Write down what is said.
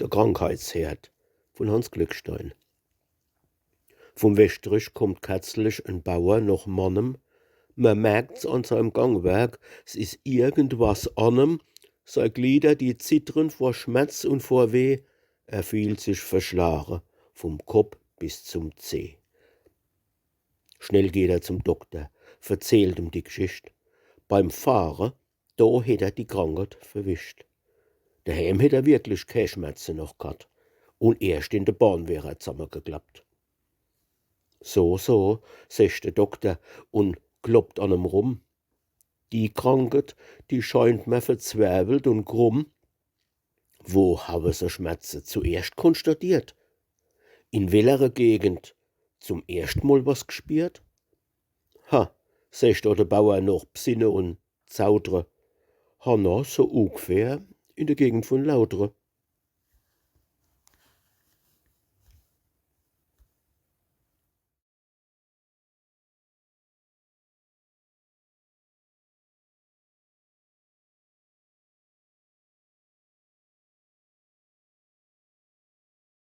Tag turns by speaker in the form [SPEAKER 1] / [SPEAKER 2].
[SPEAKER 1] Der Krankheitsherd von Hans Glückstein. Vom Westrich kommt kätzlich ein Bauer nach Mannem. Man merkt's an seinem Gangwerk, es ist irgendwas an sei Glieder, die zittern vor Schmerz und vor Weh. Er fühlt sich verschlagen, vom Kopf bis zum Zeh. Schnell geht er zum Doktor, verzählt ihm die Geschichte. Beim Fahren, da hätt er die Krankheit verwischt. Daheim hätt er wirklich keine Schmerzen noch gehabt. Und erst in der Bahn wär er zusammengeklappt. So, secht der Doktor und kloppt an ihm rum. Die Krankheit, die scheint mir verzweifelt und krumm. Wo habe sie Schmerzen zuerst konstatiert? In welcher Gegend zum ersten Mal was gespürt? Ha, secht der Bauer noch bsinne und zaudre. Ha na, so ungefähr in der Gegend von Lautre.